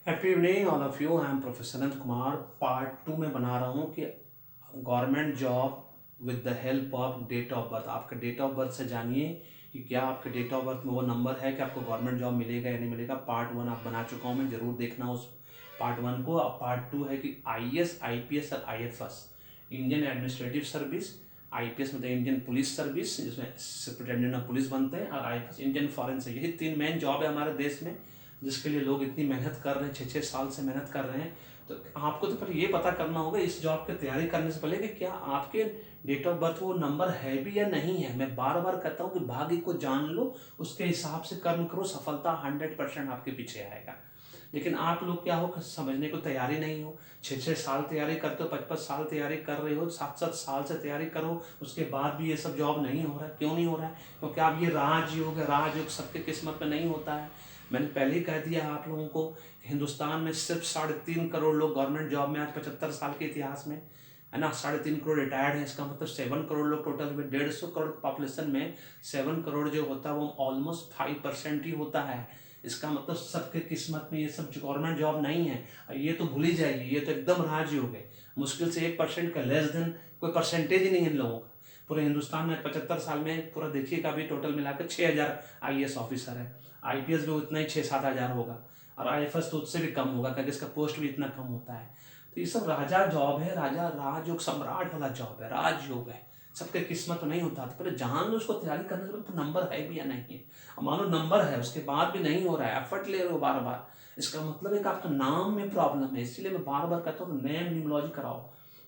Happy evening all of you. I am professor Anant Kumar. Part 2 में बना रहा हूँ कि government job with the help of date of birth. आपका डेट ऑफ बर्थ से जानिए कि क्या आपके डेट ऑफ बर्थ में वो नंबर है कि आपको गवर्नमेंट जॉब मिलेगा या नहीं मिलेगा। पार्ट 1 आप बना चुका हूँ मैं, ज़रूर देखना उस पार्ट 1 को। अब पार्ट 2 है कि IAS IPS और IFS, Indian administrative service. IPS मतलब इंडियन पुलिस सर्विस, जिसमें सुपरिटेंडेंट ऑफ पुलिस बनते हैं, और IFS इंडियन फॉरेन सर्विस। यही 3 मेन जॉब है हमारे देश में, जिसके लिए लोग इतनी मेहनत कर रहे हैं, 6-6 साल से मेहनत कर रहे हैं। तो आपको तो पहले ये पता करना होगा इस जॉब की तैयारी करने से पहले कि क्या आपके डेट ऑफ बर्थ वो नंबर है भी या नहीं है। मैं बार बार कहता हूँ कि भाग्य को जान लो, उसके हिसाब से कर्म करो, सफलता 100% आपके पीछे आएगा। लेकिन आप लोग क्या हो, समझने को तैयारी नहीं हो। 6-6 साल तैयारी करते हो, 5-5 साल तैयारी कर रहे हो, 7-7 साल से तैयारी करो, उसके बाद भी ये सब जॉब नहीं हो रहा है। क्यों नहीं हो रहा है? क्योंकि आप ये राजयोग है, राजयोग सबके किस्मत में नहीं होता है। मैंने पहले ही कह दिया आप लोगों को, हिंदुस्तान में सिर्फ 3.5 करोड़ लोग गवर्नमेंट जॉब में आज 75 साल के इतिहास में, है ना। 3.5 करोड़ रिटायर्ड है, इसका मतलब 7 करोड़ लोग टोटल में, 150 करोड़ पॉपुलेशन में 7 करोड़ जो होता है वो ऑलमोस्ट 5% ही होता है। इसका मतलब सबके किस्मत में ये सब गवर्नमेंट जॉब नहीं है। ये तो भूल ही जाइए, ये तो एकदम राजयोग है। मुश्किल से 1% का, लेस देन कोई परसेंटेज ही नहीं है इन लोगों का। पूरे हिंदुस्तान में 75 साल में पूरा देखिएगा, अभी टोटल मिलाकर 6,000 IAS ऑफिसर है। IPS भी उतना ही 6-7 हज़ार होगा, और IFS तो उससे भी कम होगा, क्योंकि इसका पोस्ट भी इतना कम होता है। तो ये सब राजा जॉब है, राजा राजयोग सम्राट वाला जॉब है, राजयोग है। सबके किस्मत तो नहीं होता। तो पहले जान लो उसको, तैयारी करने से पहले नंबर है भी या नहीं है। अब मान लो नंबर है, उसके बाद भी नहीं हो रहा है, एफर्ट ले रहे हो बार बार, इसका मतलब है कि आपका नाम में प्रॉब्लम है। इसलिए मैं बार बार कहता हूँ नेम न्यूमरोलॉजी कराओ,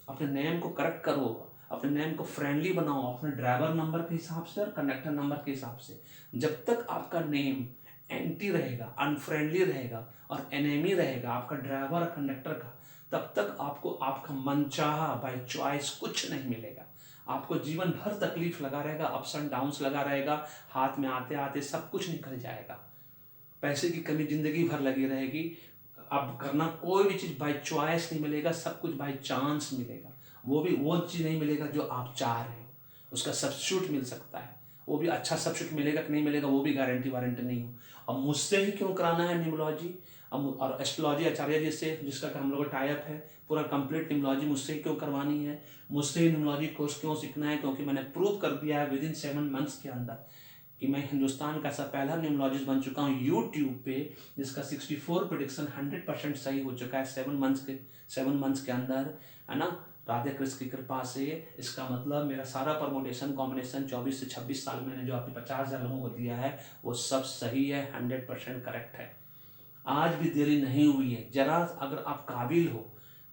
अपने नेम को करेक्ट करो, अपने नेम को फ्रेंडली बनाओ, अपने ड्राइवर नंबर के हिसाब से और कंडक्टर नंबर के हिसाब से। जब तक आपका नेम एंटी रहेगा, अनफ्रेंडली रहेगा और एनेमी रहेगा आपका ड्राइवर और कंडक्टर का, तब तक आपको आपका मनचाहा बाय चॉइस कुछ नहीं मिलेगा। आपको जीवन भर तकलीफ लगा रहेगा, अप्स एंड डाउन्स लगा रहेगा, हाथ में आते आते सब कुछ निकल जाएगा, पैसे की कमी जिंदगी भर लगी रहेगी। अब करना कोई भी चीज़ बाय चॉइस नहीं मिलेगा, सब कुछ बाय चांस मिलेगा। वो भी वो चीज़ नहीं मिलेगा जो आप चाह रहे हो, उसका सब्स्टिट्यूट मिल सकता है। वो भी अच्छा सब्स्टिट्यूट मिलेगा कि नहीं मिलेगा वो भी गारंटी वारंटी नहीं हो। अब मुझसे ही क्यों कराना है न्यूमरोलॉजी और एस्ट्रोलॉजी आचार्य जी से, जिसका हम लोग का टाइप है, पूरा कंप्लीट न्यूमरोलॉजी मुझसे ही क्यों करवानी है, मुझसे ही न्यूमरोलॉजी कोर्स क्यों सीखना है? क्योंकि मैंने प्रूव कर दिया है विदिन 7 मंथ्स के अंदर कि मैं हिंदुस्तान का ऐसा पहला न्यूमरोलॉजिस्ट बन चुका हूँ यूट्यूब पे, जिसका 64 प्रेडिक्शन 100% सही हो चुका है 7 मंथ्स के अंदर, है ना, राधे कृष्ण की कृपा से। इसका मतलब मेरा सारा परमोटेशन कॉम्बिनेशन 24 से 26 साल मैंने जो आपके 50,000 लोगों को दिया है वो सब सही है, 100% करेक्ट है। आज भी देरी नहीं हुई है। जरा अगर आप काबिल हो,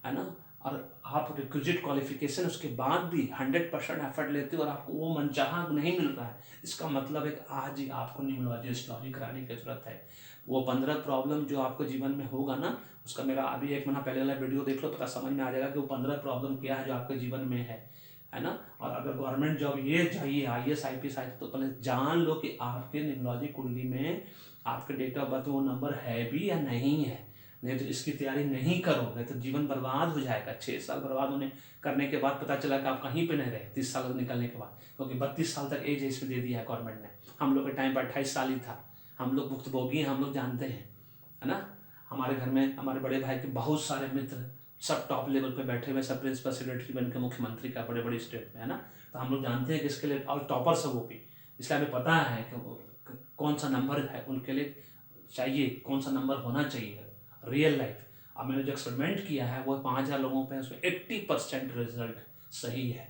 है ना, और आप रिक्विजिट क्वालिफिकेशन उसके बाद भी 100% एफर्ट लेते हो और आपको वो मनचाहा नहीं मिल रहा है, इसका मतलब है कि आज ही आपको न्यूमरोलॉजी एस्ट्रोलॉजी कराने की जरूरत है। वो 15 प्रॉब्लम जो आपको जीवन में होगा ना, उसका मेरा अभी 1 महीना पहले वाला वीडियो देख लो, पता समझ में आ जाएगा कि वो 15 प्रॉब्लम क्या है जो आपके जीवन में है ना। और अगर गवर्नमेंट जॉब ये चाहिए, IAS IPS आए, तो पहले जान लो कि आपके न्यूमरोलॉजी कुंडली में आपके डेट ऑफ बर्थ वो नंबर है भी या नहीं है। नहीं तो इसकी तैयारी नहीं करो, नहीं तो जीवन बर्बाद हो जाएगा। 6 साल बर्बाद होने करने के बाद पता चला कि आप कहीं पे नहीं रहे 30 साल निकलने के बाद, क्योंकि 32 साल तक एज पे दे दिया है गवर्नमेंट ने। हम लोग के टाइम पर 28 साल ही था। हम लोग भुक्तभोगी हैं, हम लोग जानते हैं, है ना। हमारे घर में हमारे बड़े भाई के बहुत सारे मित्र सब टॉप लेवल पे बैठे हुए, सब प्रिंसिपल सेक्रेटरी बन के मुख्यमंत्री का बड़े बड़े स्टेट में, है ना। तो हम लोग जानते हैं कि इसके लिए, और टॉपर सब वो भी, इसलिए हमें पता है कि कौन सा नंबर है उनके लिए चाहिए, कौन सा नंबर होना चाहिए रियल लाइफ। अब मैंने जो एक्सपेरिमेंट किया है वो 5,000 लोगों पे, उसमें 80% रिजल्ट सही है।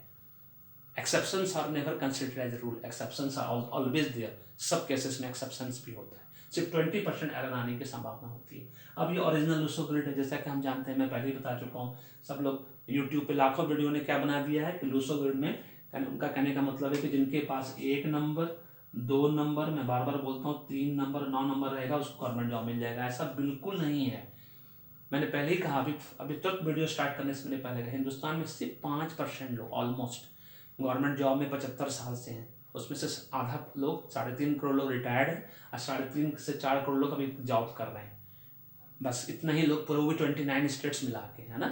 Exceptions are never considered as rule, exceptions are always there. सब केसेस में एक्सेप्शंस भी होता है, सिर्फ 20% एरर आने की संभावना होती है। अब ये ओरिजिनल लूसो ग्रिड है, जैसा कि हम जानते हैं, मैं पहले ही बता चुका हूँ। सब लोग यूट्यूब पे लाखों वीडियो ने क्या बना दिया है कि लूसो ग्रिड में, उनका कहने का मतलब है कि जिनके पास 1 नंबर, 2 नंबर, मैं बार बार बोलता हूँ 3 नंबर, 9 नंबर रहेगा, उसको गवर्नमेंट जॉब मिल जाएगा। ऐसा बिल्कुल नहीं है। मैंने पहले ही कहा, अभी अभी तक वीडियो स्टार्ट करने से पहले, हिंदुस्तान में सिर्फ 5% लोग ऑलमोस्ट गवर्नमेंट जॉब में 75 साल से हैं। उसमें से आधा लोग, 3.5 करोड़ लोग रिटायर्ड हैं, और 3.5 से 4 करोड़ लोग अभी जॉब कर रहे हैं। बस इतना ही लोग, पूरे भी 29 स्टेट्स मिला के, है ना।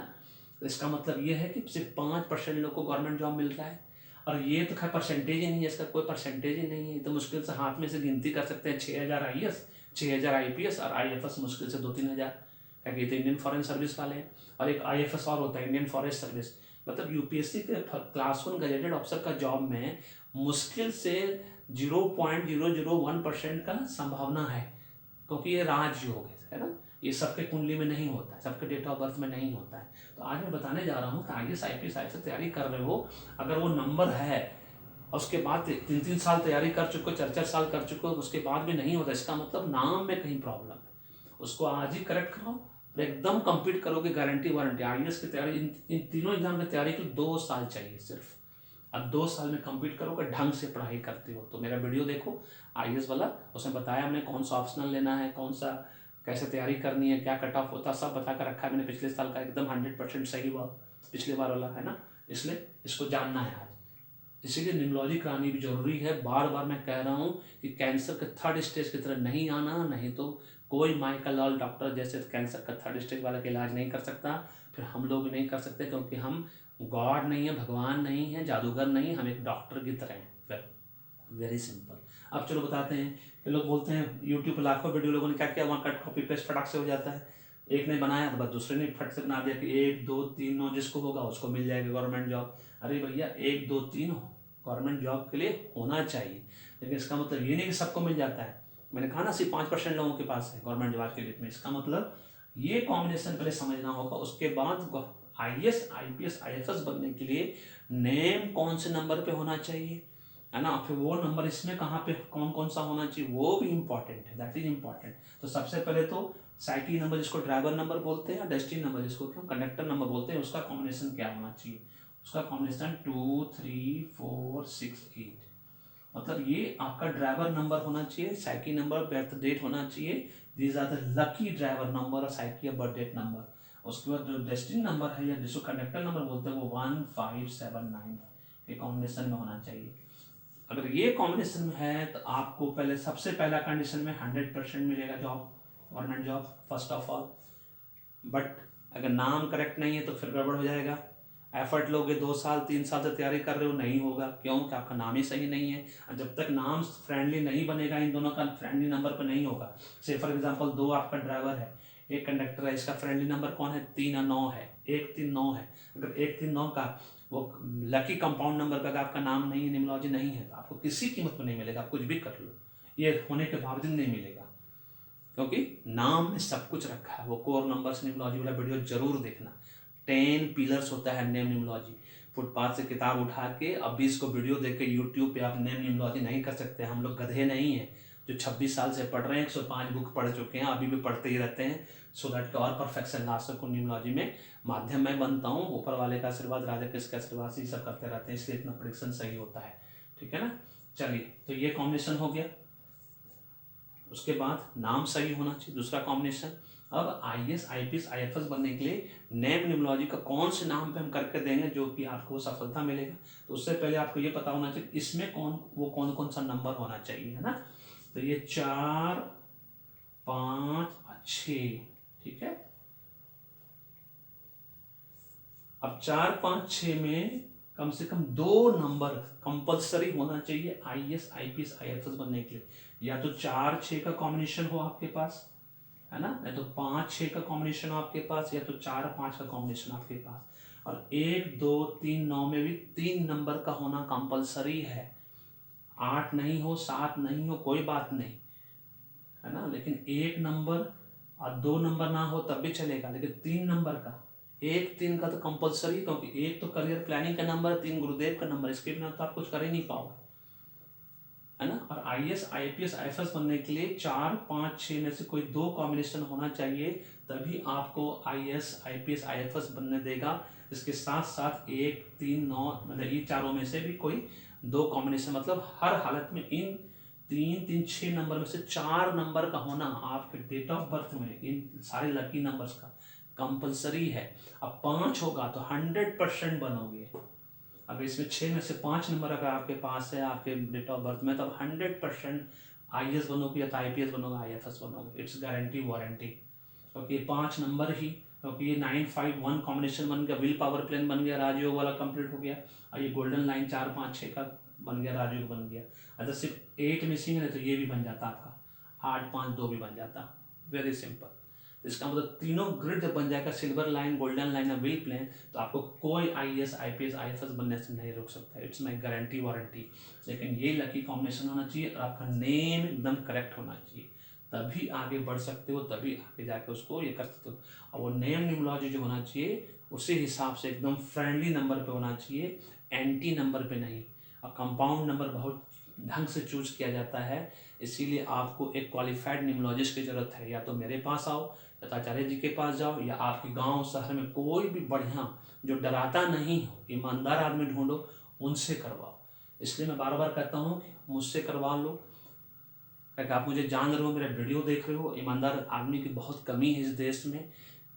तो इसका मतलब ये है कि सिर्फ 5% लोग को गवर्नमेंट जॉब मिल रहा है। और ये तो खैर परसेंटेज ही नहीं है, इसका कोई परसेंटेज ही नहीं है। तो मुश्किल से हाथ में से गिनती कर सकते हैं, 6,000 IAS, 6,000 IPS और IFS मुश्किल से 2-3 हज़ार। क्या ये तो इंडियन फॉरेन सर्विस वाले हैं, और एक IFS और होता है, इंडियन फॉरेस्ट सर्विस। मतलब यूपीएससी के क्लास 1 गजेटेड ऑफिसर का जॉब में मुश्किल से 0.001% का संभावना है, क्योंकि ये राजयोग है ना, ये सबके कुंडली में नहीं होता है, सबके डेट ऑफ बर्थ में नहीं होता है। तो आज मैं बताने जा रहा हूँ कि IAS IPS IFS तैयारी कर रहे हो, अगर वो नंबर है और उसके बाद 3-3 साल तैयारी कर चुके हो, 4-4 साल कर चुके हो, उसके बाद भी नहीं होता, इसका मतलब नाम में कहीं प्रॉब्लम है। उसको आज ही करेक्ट करो, एकदम कंप्लीट करोगे, गारंटी वारंटी। IAS की तैयारी, इन तीनों एग्जाम की तैयारी के लिए 2 साल चाहिए सिर्फ। अब 2 साल में कंप्लीट करोगे, ढंग से पढ़ाई करते हो तो मेरा वीडियो देखो IAS वाला, उसमें बताया हमने कौन सा ऑप्शनल लेना है, कौन सा कैसे तैयारी करनी है, क्या कट ऑफ होता है, सब बता कर रखा है मैंने। पिछले साल का एकदम 100% सही हुआ पिछले बार वाला, है ना, इसलिए इसको जानना है आज। इसीलिए न्यूमरोलॉजी करानी भी जरूरी है। बार बार मैं कह रहा हूँ कि कैंसर के 3rd स्टेज की तरह नहीं आना, नहीं तो कोई माइकल लाल डॉक्टर जैसे कैंसर का 3rd स्टेज वाला का इलाज नहीं कर सकता, फिर हम लोग भी नहीं कर सकते, क्योंकि हम गॉड नहीं है, भगवान नहीं है, जादूगर नहीं, हम एक डॉक्टर की तरह हैं। फिर वेरी सिंपल। अब चलो बताते हैं कि लोग बोलते हैं यूट्यूब पर लाखों वीडियो लोगों ने क्या किया, वहाँ कट कॉपी पेस्ट फटाक से हो जाता है। एक ने बनाया तो बस दूसरे ने फट से बना दिया कि 1 2 3 9 जिसको होगा उसको मिल जाएगा गवर्नमेंट जॉब। अरे भैया 1 2 3 गवर्नमेंट जॉब के लिए होना चाहिए, लेकिन इसका मतलब ये नहीं कि सबको मिल जाता है। मैंने कहा ना सिर्फ 5% लोगों के पास है गवर्नमेंट जॉब के लिए में। इसका मतलब ये कॉम्बिनेशन पहले समझना होगा। उसके बाद IAS IPS IFS बनने के लिए नेम कौन से नंबर पे होना चाहिए, है ना, फिर वो नंबर इसमें कहाँ पे कौन कौन सा होना चाहिए वो भी इंपॉर्टेंट है, दैट इज इंपॉर्टेंट। तो सबसे पहले तो साइकिल नंबर जिसको ड्राइवर नंबर बोलते हैं, डेस्टिनी नंबर जिसको क्यों कंडक्टर नंबर बोलते हैं, उसका कॉम्बिनेशन क्या होना चाहिए। उसका कॉम्बिनेशन 2 3 4 6 8, मतलब ये आपका ड्राइवर नंबर होना चाहिए, साइकिल नंबर, बर्थ डेट होना चाहिए। These are the lucky driver number और साइकिल या बर्थ डेट नंबर। उसके बाद जो डेस्टिनी नंबर है या जिसको कंडक्टर नंबर बोलते हैं वो 1 5 7 9 के कॉम्बिनेशन में होना चाहिए। अगर ये कॉम्बिनेशन में है तो आपको पहले सबसे पहला कंडीशन में 100% मिलेगा job, government job first of all. But अगर नाम करेक्ट नहीं है तो फिर गड़बड़ हो जाएगा। एफर्ट लोगे 2 साल 3 साल से तैयारी कर रहे हो, नहीं होगा, क्यों कि आपका नाम ही सही नहीं है। और जब तक नाम फ्रेंडली नहीं बनेगा, इन दोनों का फ्रेंडली नंबर पर नहीं होगा। से फॉर एग्जांपल 2 आपका ड्राइवर है, 1 कंडक्टर है, इसका फ्रेंडली नंबर कौन है, 3 और 9 है, 1 3 9 है। अगर 1 3 9 का वो लकी कंपाउंड नंबर पर अगर आपका नाम नहीं है, न्यूमरोलॉजी नहीं है, तो आपको किसी कीमत पर नहीं मिलेगा। आप कुछ भी कर लो, ये होने के बावजूद नहीं मिलेगा, क्योंकि नाम में सब कुछ रखा है। वो कोर नंबर्स न्यूमरोलॉजी वाला वीडियो जरूर देखना। 10 पिलर्स होता है नेम न्यूमरोलॉजी। फुटपाथ से किताब उठा के अब भी इसको वीडियो देख के यूट्यूब पे आप नेम न्यूमरोलॉजी नहीं कर सकते। हम लोग गधे नहीं हैं जो 26 साल से पढ़ रहे हैं, 105 बुक पढ़ चुके हैं, अभी भी पढ़ते ही रहते हैं, सो दैट के और परफेक्शन ला सको न्यूमरोलॉजी में। माध्यम मैं बनता हूँ, ऊपर वाले का आशीर्वाद, राजा किसका आशीर्वाद से सब करते रहते हैं, इसलिए इतना प्रेडिक्शन सही होता है। ठीक है ना। चलिए, तो ये कॉम्बिनेशन हो गया। उसके बाद नाम सही होना चाहिए, दूसरा कॉम्बिनेशन। अब IAS IPS IFS बनने के लिए नेम न्यूमरोलॉजी का कौन से नाम पे हम करके देंगे जो कि आपको सफलता मिलेगा। तो उससे पहले आपको ये पता होना चाहिए इसमें कौन कौन सा नंबर होना चाहिए, है ना। तो ये 4 5 6, ठीक है। अब 4 5 6 में कम से कम 2 नंबर कंपलसरी होना चाहिए IAS IPS IFS बनने के लिए। या तो 4 6 का कॉम्बिनेशन हो आपके पास, है ना, या तो 5 6 का कॉम्बिनेशन हो आपके पास, या तो 4 5 का कॉम्बिनेशन आपके पास। और 1 2 3 9 में भी 3 नंबर का होना कंपलसरी है। 8 नहीं हो, 7 नहीं हो, कोई बात नहीं, है ना, लेकिन 1 नंबर और 2 नंबर ना हो तब भी चलेगा, लेकिन 3 नंबर का, 1 3 का तो कंपलसरी, क्योंकि 1 तो करियर प्लानिंग का नंबर, 3 गुरुदेव का नंबर, इसके बिना तो आप कुछ कर ही नहीं पाओगे, है ना। और IAS IPS IFS बनने के लिए 4 5 6 में से कोई 2 कॉम्बिनेशन होना चाहिए, तभी आपको IAS IPS IFS बनने देगा। इसके साथ साथ 1 3 9 मतलब ये चारों में से भी कोई 2 कॉम्बिनेशन, मतलब हर हालत में इन 3 3 6 नंबर में से 4 नंबर का होना आपके डेट ऑफ बर्थ में, इन सारे लकी नंबर्स का कंपलसरी है। अब 5 होगा तो 100% बनोगे। अगर इसमें 6 में से 5 नंबर अगर आपके पास है आपके डेट ऑफ बर्थ में, तब 100% IAS बनोगे या तो IPS बनोगे, IFS बनोगे, इट्स गारंटी वारंटी। क्योंकि 5 नंबर ही, क्योंकि ये 9 5 1 कॉम्बिनेशन बन गया, विल पावर प्लेन बन गया, राजयोग वाला कंप्लीट हो गया, और ये गोल्डन लाइन 4 5 6 का बन गया, राजयोग बन गया। अगर सिर्फ 8 मिसिंग है तो ये भी बन जाता आपका, 8 5 2 भी बन जाता। Very simple. तो इसका मतलब तीनों ग्रिड जब बन जाएगा, सिल्वर लाइन, गोल्डन लाइन और व्हील प्लेन, तो आपको कोई IAS IPS IFS बनने से नहीं रोक सकता है। It's my guarantee warranty. लेकिन ये लकी कॉम्बिनेशन होना चाहिए और आपका नेम एकदम करेक्ट होना चाहिए, तभी आगे बढ़ सकते हो, तभी आगे जाके उसको ये कर सकते हो। और वो नेम न्यूमरोलॉजी जो होना चाहिए उसी हिसाब से एकदम फ्रेंडली नंबर पे होना चाहिए, एंटी नंबर पे नहीं। और कंपाउंड नंबर बहुत ढंग से चूज किया जाता है, इसीलिए आपको एक क्वालिफाइड न्यूमरोलॉजिस्ट की जरूरत है। या तो मेरे पास आओ, या तो आचार्य जी के पास जाओ, या आपके गांव शहर में कोई भी बढ़िया जो डराता नहीं हो, ईमानदार आदमी ढूंढो, उनसे करवाओ। इसलिए मैं बार बार कहता हूँ कि मुझसे करवा लो, क्योंकि आप मुझे जान रहे हो, मेरा वीडियो देख रहे हो। ईमानदार आदमी की बहुत कमी है इस देश में,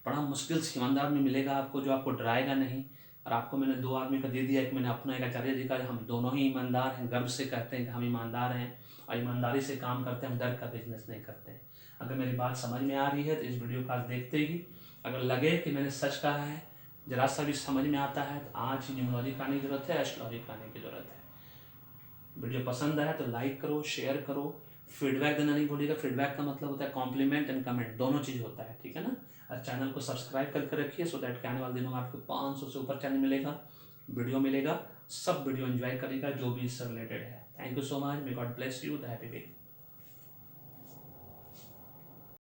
बड़ा मुश्किल से ईमानदार में मिलेगा आपको जो आपको डराएगा नहीं। और आपको मैंने 2 आदमी का दे दिया, एक मैंने अपना, एक आचार्य जी का। हम दोनों ही ईमानदार हैं, गर्व से कहते हैं कि हम ईमानदार हैं और ईमानदारी से काम करते हैं, हम डर का बिजनेस नहीं करते हैं। अगर मेरी बात समझ में आ रही है तो इस वीडियो को आज देखते ही अगर लगे कि मैंने सच कहा है, जरा सा भी समझ में आता है, तो आज ही न्यूमरोलॉजी कराने की जरूरत है, एस्ट्रोलॉजी कराने की जरूरत है। वीडियो पसंद आया तो लाइक करो, शेयर करो, फीडबैक देना नहीं भूलिएगा। फीडबैक का मतलब होता है कॉम्प्लीमेंट एंड कमेंट, दोनों चीज़ होता है, ठीक है ना। और चैनल को सब्सक्राइब करके रखिए, सो दैट कि आने वाले दिनों में आपको 500 से ऊपर चैनल मिलेगा, वीडियो मिलेगा, सब वीडियो एंजॉय करेगा जो भी इससे रिलेटेड है। Thank you so much, may God bless you, the happy way.